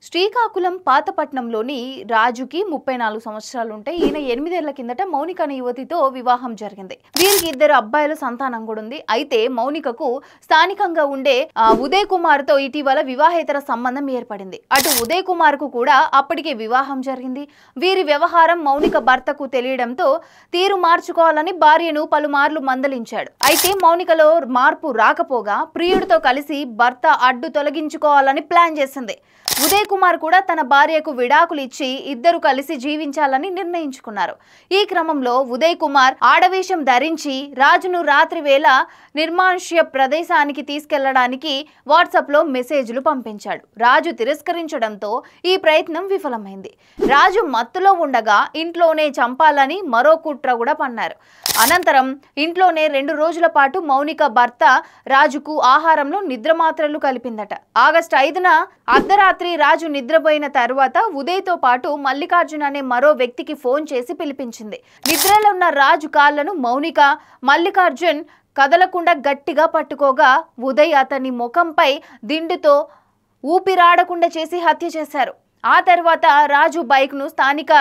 శ్రీకాకుళం పాతపట్నంలోని రాజుకి 34 సంవత్సరాలు ఉంటాయి. ఈయన 8 ఏళ్ల కిందట మౌనిక అనే యువతితో వివాహం జరిగింది. వీరికి 2 అబ్బాయిల సంతానం కూడా ఉంది. అయితే మౌనికకు స్థానికంగా ఉండే ఉదయ్ కుమార్ తో ఇటీవల వివాహేతర సంబంధం ఏర్పడింది. అటు ఉదయ్ కుమార్ కు కూడా అప్పటికే వివాహం జరిగింది. వీరి వ్యవహారం మౌనిక భర్తకు తెలియడంతో తీరు మార్చుకోవాలని భార్యను పలుమార్లు మందలించాడు. అయితే మౌనికలో మార్పు రాకపోగా ప్రియుడితో కలిసి భర్త అడ్డు తొలగించుకోవాలని ప్లాన్ చేసింది. ఉదయ్ కుమార్ కూడా తన భార్యకు విడాకులు ఇచ్చి ఇద్దరు కలిసి జీవించాలని నిర్ణయించుకున్నారు. ఈ క్రమంలో ఉదయ్ కుమార్ ఆడవేషం ధరించి రాజును రాత్రి వేళ నిర్మానుష్య ప్రదేశానికి తీసుకెళ్లడానికి వాట్సాప్ లో మెసేజ్లు పంపించాడు. రాజు తిరస్కరించడంతో ఈ ప్రయత్నం విఫలమైంది. రాజు మత్తులో ఉండగా ఇంట్లోనే చంపాలని మరో కుట్ర కూడా పన్నారు. అనంతరం ఇంట్లోనే 2 రోజుల పాటు మౌనిక భర్త రాజుకు ఆహారంలో నిద్రమాత్రలు కలిపిందట. ఆగస్టు 5న అర్ధరాత్రి రాజు నిద్రపోయిన తర్వాత ఉదయ్తో పాటు మల్లికార్జున్ అనే మరో వ్యక్తికి ఫోన్ చేసి పిలిపించింది. నిద్రలో ఉన్న రాజు కాళ్లను మౌనిక, మల్లికార్జున్ కదలకుండా గట్టిగా పట్టుకోగా ఉదయ్ అతని ముఖంపై దిండుతో ఊపిరాడకుండా చేసి హత్య చేశారు. ఆ తర్వాత రాజు బైక్ను స్థానిక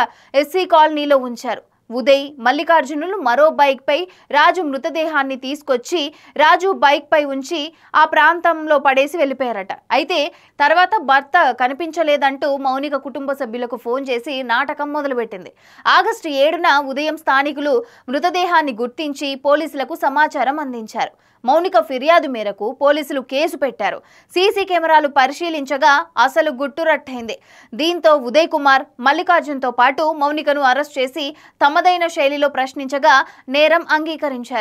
ఎస్సీ కాలనీలో ఉంచారు. ఉదయ్, మల్లికార్జునులు మరో బైక్ పై రాజు మృతదేహాన్ని తీసుకొచ్చి రాజు బైక్ పై ఉంచి ఆ ప్రాంతంలో పడేసి వెళ్ళిపోయారట. అయితే తర్వాత భర్త కనిపించలేదంటూ మౌనిక కుటుంబ సభ్యులకు ఫోన్ చేసి నాటకం మొదలుపెట్టింది. ఆగస్టు 7న ఉదయం స్థానికులు మృతదేహాన్ని గుర్తించి పోలీసులకు సమాచారం అందించారు. మౌనిక ఫిర్యాదు మేరకు పోలీసులు కేసు పెట్టారు. సీసీ కెమెరాలు పరిశీలించగా అసలు గుట్టురట్టయింది. దీంతో ఉదయ్ కుమార్, మల్లికార్జున్తో పాటు మౌనికను అరెస్ట్ చేసి తమదైన శైలిలో ప్రశ్నించగా నేరం అంగీకరించారు.